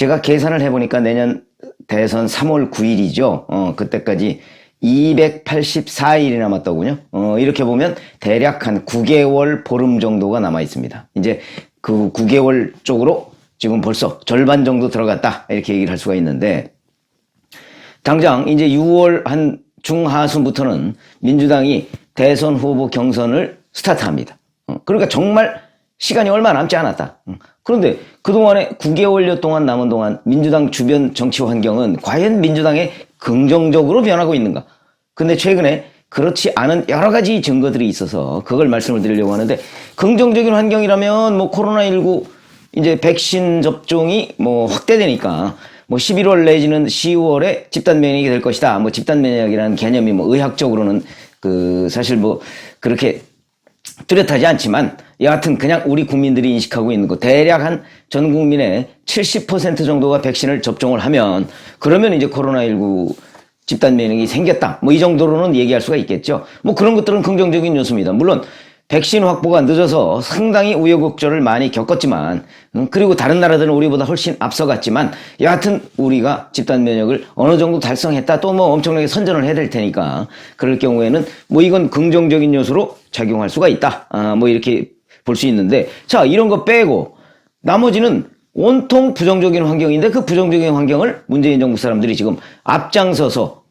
제가 계산을 해보니까 내년 대선 3월 9일이죠. 그때까지 284일이 남았더군요. 이렇게 보면 대략 한 9개월 보름 정도가 남아 있습니다. 이제 그 9개월 쪽으로 지금 벌써 절반 정도 들어갔다. 이렇게 얘기를 할 수가 있는데, 당장 이제 6월 한 중하순부터는 민주당이 대선 후보 경선을 스타트합니다. 그러니까 정말 시간이 얼마 남지 않았다. 그런데 그동안에 9개월여 동안 남은 동안 민주당 주변 정치 환경은 과연 민주당에 긍정적으로 변하고 있는가? 근데 최근에 그렇지 않은 여러 가지 증거들이 있어서 그걸 말씀을 드리려고 하는데, 긍정적인 환경이라면 뭐 코로나19 이제 백신 접종이 뭐 확대되니까 뭐 11월 내지는 10월에 집단免疫이 될 것이다. 뭐 집단免疫이라는 개념이 뭐 의학적으로는 사실 뭐 그렇게 뚜렷하지 않지만, 여하튼 그냥 우리 국민들이 인식하고 있는 거, 대략 한 전 국민의 70% 정도가 백신을 접종을 하면 그러면 이제 코로나19 집단免疫이 생겼다. 뭐 이 정도로는 얘기할 수가 있겠죠. 뭐 그런 것들은 긍정적인 요소입니다. 물론 백신 확보가 늦어서 상당히 우여곡절을 많이 겪었지만, 그리고 다른 나라들은 우리보다 훨씬 앞서갔지만, 여하튼 우리가 집단 면역을 어느 정도 달성했다. 또 뭐 엄청나게 선전을 해야 될 테니까 그럴 경우에는 뭐 이건 긍정적인 요소로 작용할 수가 있다. 뭐 이렇게 볼 수 있는데, 자, 이런 거 빼고 나머지는 온통 부정적인 환경인데, 그 부정적인 환경을 문재인 정부 사람들이 지금 앞장서서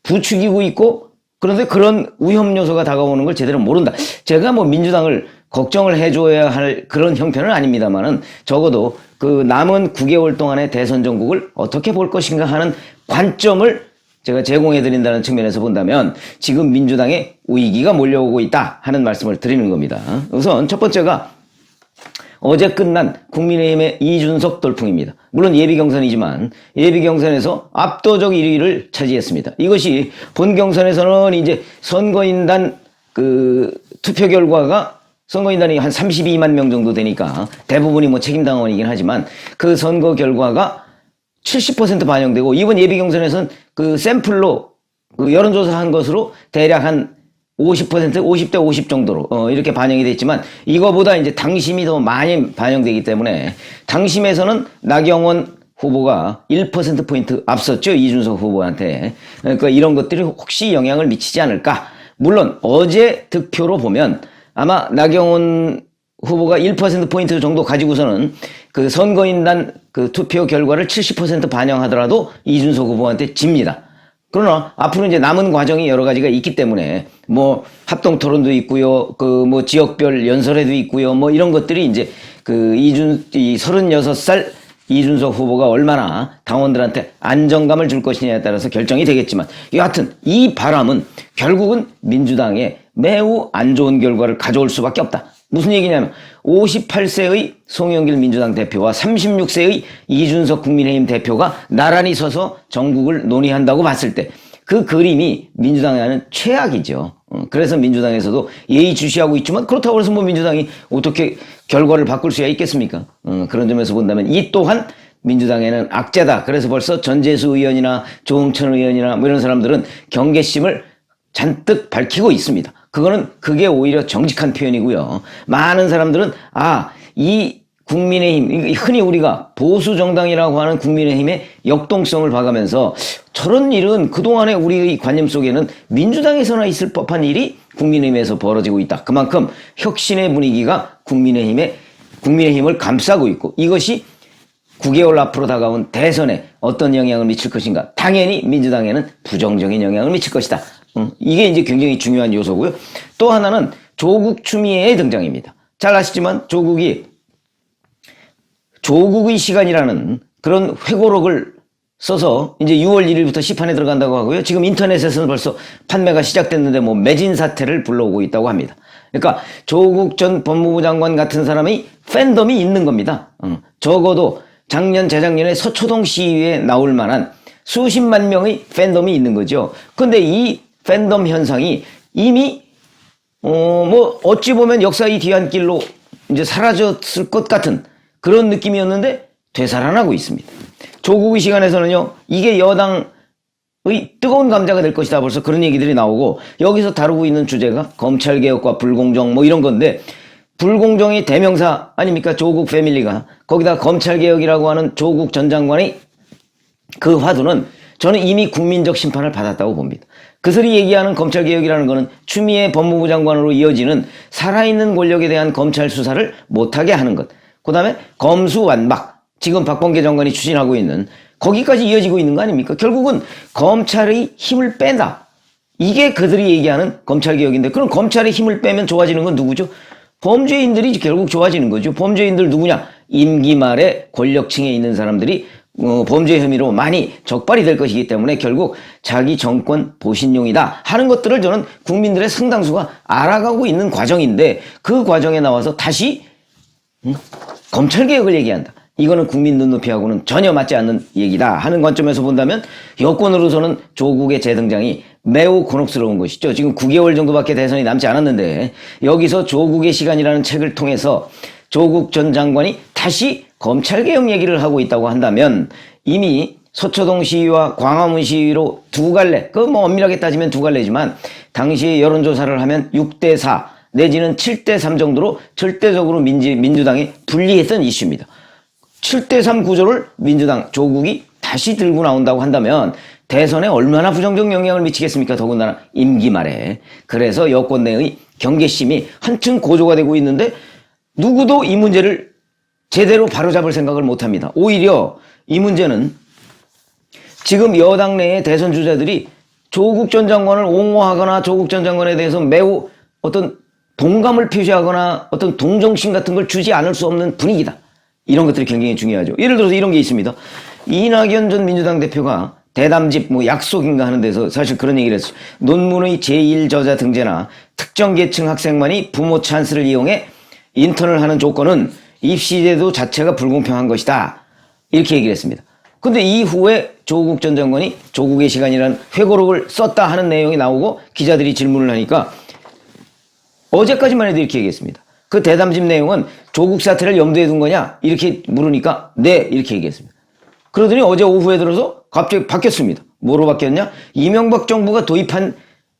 부추기고 있고, 그런데 그런 위험 요소가 다가오는 걸 제대로 모른다. 제가 뭐 민주당을 걱정을 해줘야 할 그런 형편은 아닙니다만은, 적어도 그 남은 9개월 동안의 대선 전국을 어떻게 볼 것인가 하는 관점을 제가 제공해드린다는 측면에서 본다면 지금 민주당의 위기가 몰려오고 있다 하는 말씀을 드리는 겁니다. 우선 첫 번째가 어제 끝난 국민의힘의 이준석 돌풍입니다. 물론 예비경선이지만 예비경선에서 압도적 1위를 차지했습니다. 이것이 본경선에서는 이제 선거인단 투표 결과가 선거인단이 한 32만 명 정도 되니까 대부분이 뭐 책임당원이긴 하지만 그 선거 결과가 70% 반영되고, 이번 예비경선에서는 그 샘플로 여론조사를 한 것으로 대략 한 50%, 50대 50 정도로 이렇게 반영이 됐지만, 이거보다 이제 당심이 더 많이 반영되기 때문에 당심에서는 나경원 후보가 1%포인트 앞섰죠, 이준석 후보한테. 그러니까 이런 것들이 혹시 영향을 미치지 않을까. 물론 어제 득표로 보면 아마 나경원 후보가 1%포인트 정도 가지고서는 그 선거인단 투표 결과를 70% 반영하더라도 이준석 후보한테 집니다. 그러나 앞으로 이제 남은 과정이 여러 가지가 있기 때문에 뭐 합동 토론도 있고요. 뭐 지역별 연설회도 있고요. 뭐 이런 것들이 이제 이 36살 이준석 후보가 얼마나 당원들한테 안정감을 줄 것이냐에 따라서 결정이 되겠지만, 여하튼 이 바람은 결국은 민주당에 매우 안 좋은 결과를 가져올 수밖에 없다. 무슨 얘기냐면 58세의 송영길 민주당 대표와 36세의 이준석 국민의힘 대표가 나란히 서서 전국을 논의한다고 봤을 때 그 그림이 민주당에는 최악이죠. 그래서 민주당에서도 예의주시하고 있지만, 그렇다고 해서 뭐 민주당이 어떻게 결과를 바꿀 수야 있겠습니까? 그런 점에서 본다면 이 또한 민주당에는 악재다. 그래서 벌써 전재수 의원이나 조응천 의원이나 뭐 이런 사람들은 경계심을 잔뜩 밝히고 있습니다. 그게 오히려 정직한 표현이고요. 많은 사람들은 이 국민의힘, 흔히 우리가 보수 정당이라고 하는 국민의힘의 역동성을 봐가면서, 저런 일은 그동안의 우리의 관념 속에는 민주당에서나 있을 법한 일이 국민의힘에서 벌어지고 있다. 그만큼 혁신의 분위기가 국민의힘을 감싸고 있고, 이것이 9개월 앞으로 다가온 대선에 어떤 영향을 미칠 것인가. 당연히 민주당에는 부정적인 영향을 미칠 것이다. 이게 이제 굉장히 중요한 요소고요. 또 하나는 조국 추미애의 등장입니다. 잘 아시지만 조국의 시간이라는 그런 회고록을 써서 이제 6월 1일부터 시판에 들어간다고 하고요. 지금 인터넷에서는 벌써 판매가 시작됐는데 뭐 매진 사태를 불러오고 있다고 합니다. 그러니까 조국 전 법무부 장관 같은 사람이 팬덤이 있는 겁니다. 적어도 작년 재작년에 서초동 시위에 나올 만한 수십만 명의 팬덤이 있는 거죠. 근데 이 팬덤 현상이 이미 뭐 어찌 보면 역사의 뒤안길로 이제 사라졌을 것 같은 그런 느낌이었는데 되살아나고 있습니다. 조국의 시간에서는요, 이게 여당의 뜨거운 감자가 될 것이다. 벌써 그런 얘기들이 나오고, 여기서 다루고 있는 주제가 검찰개혁과 불공정 뭐 이런 건데, 불공정의 대명사 아닙니까? 조국 패밀리가. 거기다 검찰개혁이라고 하는 조국 전 장관의 그 화두는 저는 이미 국민적 심판을 받았다고 봅니다. 그들이 얘기하는 검찰개혁이라는 것은 추미애 법무부 장관으로 이어지는 살아있는 권력에 대한 검찰 수사를 못하게 하는 것. 그 다음에 검수완박. 지금 박범계 장관이 추진하고 있는 거기까지 이어지고 있는 거 아닙니까? 결국은 검찰의 힘을 뺀다. 이게 그들이 얘기하는 검찰개혁인데 그럼 검찰의 힘을 빼면 좋아지는 건 누구죠? 범죄인들이 결국 좋아지는 거죠. 범죄인들 누구냐? 임기 말에 권력층에 있는 사람들이 범죄 혐의로 많이 적발이 될 것이기 때문에 결국 자기 정권 보신용이다 하는 것들을 저는 국민들의 상당수가 알아가고 있는 과정인데 그 과정에 나와서 다시 검찰개혁을 얘기한다. 이거는 국민 눈높이하고는 전혀 맞지 않는 얘기다 하는 관점에서 본다면 여권으로서는 조국의 재등장이 매우 곤혹스러운 것이죠. 지금 9개월 정도밖에 대선이 남지 않았는데 여기서 조국의 시간이라는 책을 통해서 조국 전 장관이 다시 검찰개혁 얘기를 하고 있다고 한다면 이미 서초동 시위와 광화문 시위로 두 갈래, 그 뭐 엄밀하게 따지면 두 갈래지만 당시에 여론조사를 하면 6대4 내지는 7대3 정도로 절대적으로 민주당이 불리했던 이슈입니다. 7대3 구조를 민주당 조국이 다시 들고 나온다고 한다면 대선에 얼마나 부정적 영향을 미치겠습니까? 더군다나 임기 말에. 그래서 여권 내의 경계심이 한층 고조가 되고 있는데 누구도 이 문제를 제대로 바로잡을 생각을 못합니다. 오히려 이 문제는 지금 여당 내의 대선 주자들이 조국 전 장관을 옹호하거나 조국 전 장관에 대해서 매우 어떤 동감을 표시하거나 어떤 동정심 같은 걸 주지 않을 수 없는 분위기다. 이런 것들이 굉장히 중요하죠. 예를 들어서 이런 게 있습니다. 이낙연 전 민주당 대표가 대담집 약속인가 하는 데서 사실 그런 얘기를 했어요. 논문의 제1저자 등재나 특정 계층 학생만이 부모 찬스를 이용해 인턴을 하는 조건은 입시제도 자체가 불공평한 것이다. 이렇게 얘기를 했습니다. 근데 이후에 조국 전 장관이 조국의 시간이라는 회고록을 썼다 하는 내용이 나오고 기자들이 질문을 하니까 어제까지만 해도 이렇게 얘기했습니다. 그 대담집 내용은 조국 사태를 염두에 둔 거냐? 이렇게 물으니까 네 이렇게 얘기했습니다. 그러더니 어제 오후에 들어서 갑자기 바뀌었습니다. 뭐로 바뀌었냐? 이명박 정부가 도입한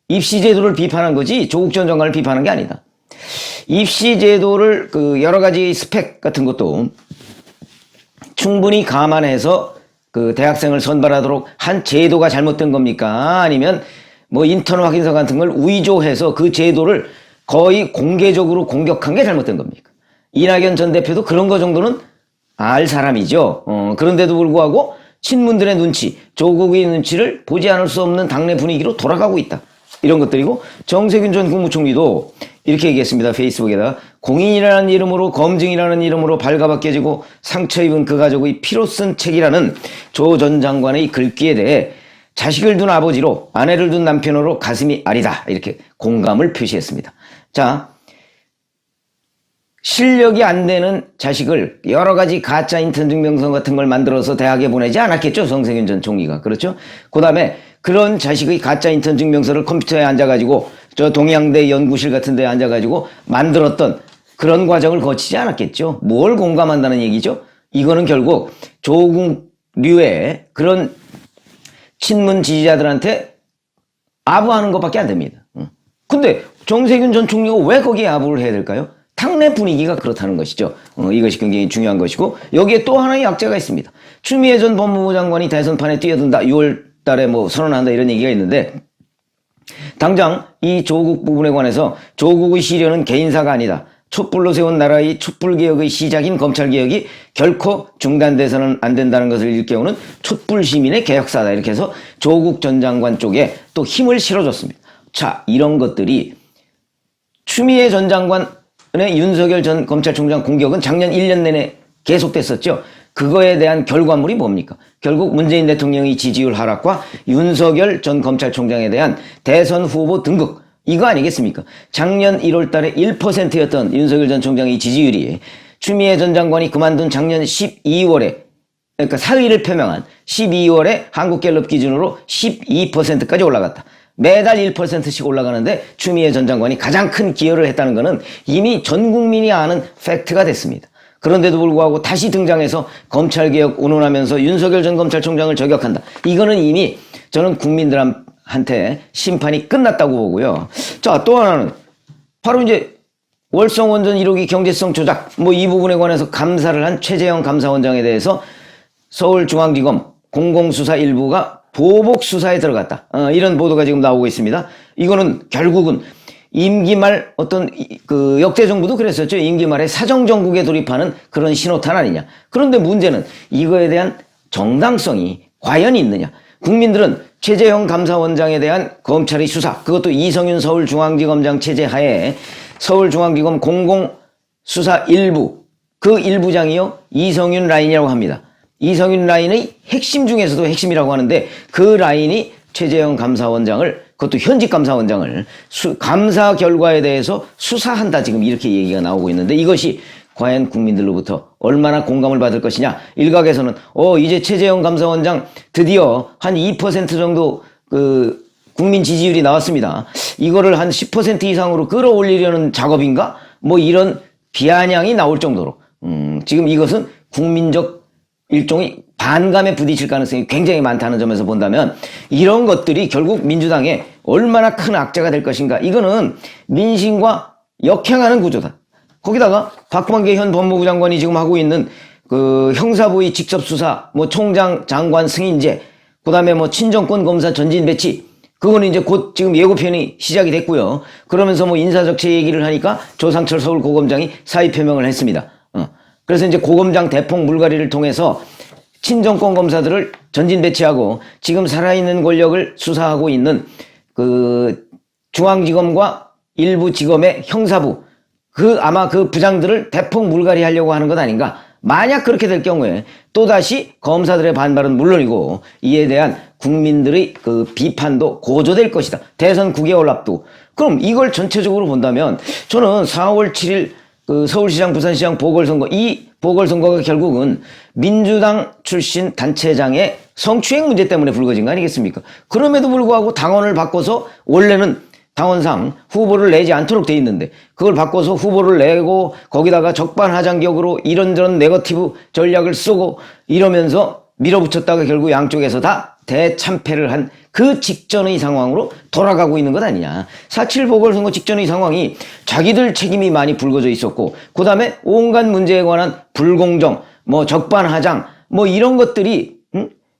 입시제도를 비판한 거지 조국 전 장관을 비판한 게 아니다. 입시제도를 그 여러 가지 스펙 같은 것도 충분히 감안해서 그 대학생을 선발하도록 한 제도가 잘못된 겁니까? 아니면 뭐 인턴 확인서 같은 걸 위조해서 그 제도를 거의 공개적으로 공격한 게 잘못된 겁니까? 이낙연 전 대표도 그런 거 정도는 알 사람이죠. 그런데도 불구하고 친문들의 눈치, 조국의 눈치를 보지 않을 수 없는 당내 분위기로 돌아가고 있다. 이런 것들이고 정세균 전 국무총리도 이렇게 얘기했습니다. 페이스북에다가 공인이라는 이름으로 검증이라는 이름으로 발가벗겨지고 상처 입은 그 가족의 피로 쓴 책이라는 조 전 장관의 글귀에 대해 자식을 둔 아버지로 아내를 둔 남편으로 가슴이 아리다. 이렇게 공감을 표시했습니다. 자, 실력이 안 되는 자식을 여러 가지 가짜 인턴 증명서 같은 걸 만들어서 대학에 보내지 않았겠죠. 정세균 전 총리가. 그렇죠? 그 다음에 그런 자식의 가짜 인턴 증명서를 컴퓨터에 앉아가지고 저 동양대 연구실 같은 데 앉아가지고 만들었던 그런 과정을 거치지 않았겠죠. 뭘 공감한다는 얘기죠? 이거는 결국 조국류의 그런 친문 지지자들한테 아부하는 것밖에 안 됩니다. 근데 정세균 전 총리가 왜 거기에 아부를 해야 될까요? 당내 분위기가 그렇다는 것이죠. 이것이 굉장히 중요한 것이고 여기에 또 하나의 약자가 있습니다. 추미애 전 법무부 장관이 대선판에 뛰어든다. 6월 달에 뭐 선언한다 이런 얘기가 있는데 당장 이 조국 부분에 관해서 조국의 시련은 개인사가 아니다. 촛불로 세운 나라의 촛불개혁의 시작인 검찰개혁이 결코 중단돼서는 안 된다는 것을 일깨우는 촛불 시민의 개혁사다. 이렇게 해서 조국 전 장관 쪽에 또 힘을 실어줬습니다. 자, 이런 것들이 추미애 전 장관의 윤석열 전 검찰총장 공격은 작년 1년 내내 계속됐었죠. 그거에 대한 결과물이 뭡니까? 결국 문재인 대통령의 지지율 하락과 윤석열 전 검찰총장에 대한 대선 후보 등극 이거 아니겠습니까? 작년 1월 달에 1%였던 윤석열 전 총장의 지지율이 추미애 전 장관이 그만둔 작년 12월에 그러니까 사의를 표명한 12월에 한국갤럽 기준으로 12%까지 올라갔다. 매달 1%씩 올라가는데 추미애 전 장관이 가장 큰 기여를 했다는 것은 이미 전 국민이 아는 팩트가 됐습니다. 그런데도 불구하고 다시 등장해서 검찰개혁 운운하면서 윤석열 전 검찰총장을 저격한다. 이거는 이미 저는 국민들한테 심판이 끝났다고 보고요. 자, 또 하나는 바로 이제 월성 원전 1호기 경제성 조작 뭐 이 부분에 관해서 감사를 한 최재형 감사원장에 대해서 서울중앙지검 공공수사 일부가 보복 수사에 들어갔다. 이런 보도가 지금 나오고 있습니다. 이거는 결국은 임기 말 어떤 그 역대 정부도 그랬었죠. 임기 말에 사정정국에 돌입하는 그런 신호탄 아니냐. 그런데 문제는 이거에 대한 정당성이 과연 있느냐. 국민들은 최재형 감사원장에 대한 검찰의 수사, 그것도 이성윤 서울중앙지검장 체제 하에 서울중앙지검 공공수사 1부, 그 1부장이요 이성윤 라인이라고 합니다. 이성윤 라인의 핵심 중에서도 핵심이라고 하는데 그 라인이 최재형 감사원장을, 그것도 현직 감사원장을 감사 결과에 대해서 수사한다, 지금 이렇게 얘기가 나오고 있는데 이것이 과연 국민들로부터 얼마나 공감을 받을 것이냐. 일각에서는 이제 최재형 감사원장 드디어 한 2% 정도 그 국민 지지율이 나왔습니다. 이거를 한 10% 이상으로 끌어올리려는 작업인가? 뭐 이런 비아냥이 나올 정도로 지금 이것은 국민적 일종의 반감에 부딪힐 가능성이 굉장히 많다는 점에서 본다면 이런 것들이 결국 민주당에 얼마나 큰 악재가 될 것인가. 이거는 민심과 역행하는 구조다. 거기다가 박범계 현 법무부 장관이 지금 하고 있는 그 형사부의 직접 수사, 뭐 총장 장관 승인제, 그다음에 뭐 친정권 검사 전진 배치, 그거는 이제 곧 지금 예고편이 시작이 됐고요. 그러면서 뭐 인사적체 얘기를 하니까 조상철 서울고검장이 사의 표명을 했습니다. 그래서 이제 고검장 대폭 물갈이를 통해서 친정권 검사들을 전진 배치하고 지금 살아있는 권력을 수사하고 있는 그 중앙지검과 일부 지검의 형사부, 아마 그 부장들을 대폭 물갈이 하려고 하는 것 아닌가. 만약 그렇게 될 경우에 또다시 검사들의 반발은 물론이고 이에 대한 국민들의 그 비판도 고조될 것이다. 대선 9개월 앞두고. 그럼 이걸 전체적으로 본다면 저는 4월 7일 그 서울시장, 부산시장 보궐선거, 이 보궐선거가 결국은 민주당 출신 단체장의 성추행 문제 때문에 불거진 거 아니겠습니까? 그럼에도 불구하고 당원을 바꿔서 원래는 당원상 후보를 내지 않도록 돼 있는데 그걸 바꿔서 후보를 내고 거기다가 적반하장격으로 이런저런 네거티브 전략을 쓰고 이러면서 밀어붙였다가 결국 양쪽에서 다 대참패를 한 그 직전의 상황으로 돌아가고 있는 것 아니냐. 4.7 보궐선거 직전의 상황이 자기들 책임이 많이 불거져 있었고 그 다음에 온갖 문제에 관한 불공정, 뭐 적반하장, 뭐 이런 것들이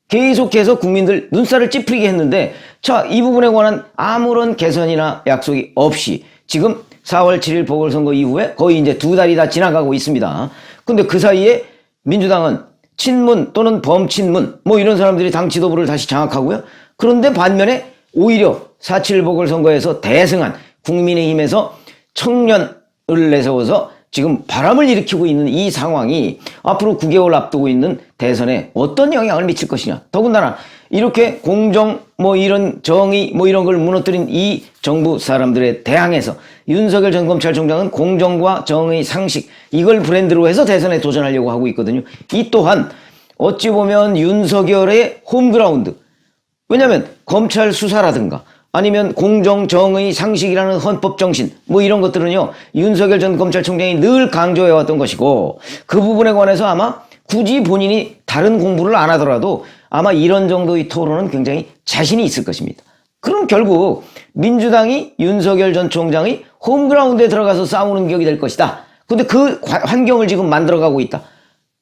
계속해서 국민들 눈살을 찌푸리게 했는데 자, 이 부분에 관한 아무런 개선이나 약속이 없이 지금 4월 7일 보궐선거 이후에 거의 이제 2달이 다 지나가고 있습니다. 근데 그 사이에 민주당은 친문 또는 범친문 뭐 이런 사람들이 당 지도부를 다시 장악하고요. 그런데 반면에 오히려 4.7 보궐선거에서 대승한 국민의힘에서 청년을 내세워서 지금 바람을 일으키고 있는 이 상황이 앞으로 9개월 앞두고 있는 대선에 어떤 영향을 미칠 것이냐. 더군다나 이렇게 공정, 뭐 이런 정의, 뭐 이런 걸 무너뜨린 이 정부 사람들에 대항해서 윤석열 전 검찰총장은 공정과 정의 상식, 이걸 브랜드로 해서 대선에 도전하려고 하고 있거든요. 이 또한 어찌 보면 윤석열의 홈그라운드. 왜냐하면 검찰 수사라든가 아니면 공정, 정의, 상식이라는 헌법 정신 뭐 이런 것들은요 윤석열 전 검찰총장이 늘 강조해왔던 것이고 그 부분에 관해서 아마 굳이 본인이 다른 공부를 안 하더라도 아마 이런 정도의 토론은 굉장히 자신이 있을 것입니다. 그럼 결국 민주당이 윤석열 전 총장의 홈그라운드에 들어가서 싸우는 격이 될 것이다. 근데 그 환경을 지금 만들어가고 있다.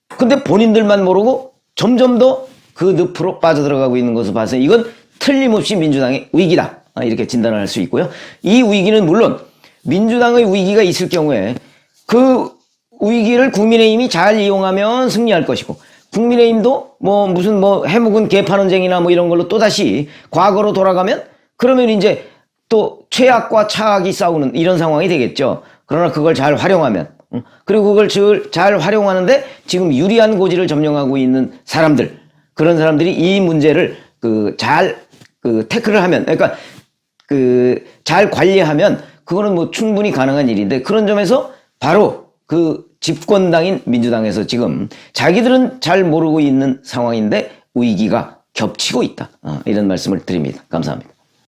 근데 본인들만 모르고 점점 더 그 늪으로 빠져들어가고 있는 것을 봐서 이건 틀림없이 민주당의 위기다. 이렇게 진단을 할 수 있고요. 이 위기는 물론 민주당의 위기가 있을 경우에 그 위기를 국민의힘이 잘 이용하면 승리할 것이고 국민의힘도 뭐 무슨 뭐 해묵은 개판언쟁이나 뭐 이런 걸로 또다시 과거로 돌아가면 그러면 이제 또 최악과 차악이 싸우는 이런 상황이 되겠죠. 그러나 그걸 잘 활용하면 그리고 그걸 잘 활용하는데 지금 유리한 고지를 점령하고 있는 사람들, 그런 사람들이 이 문제를 잘 태클을 하면, 그러니까 잘 관리하면 그거는 뭐 충분히 가능한 일인데 그런 점에서 바로 그 집권당인 민주당에서 지금 자기들은 잘 모르고 있는 상황인데 위기가 겹치고 있다. 이런 말씀을 드립니다. 감사합니다.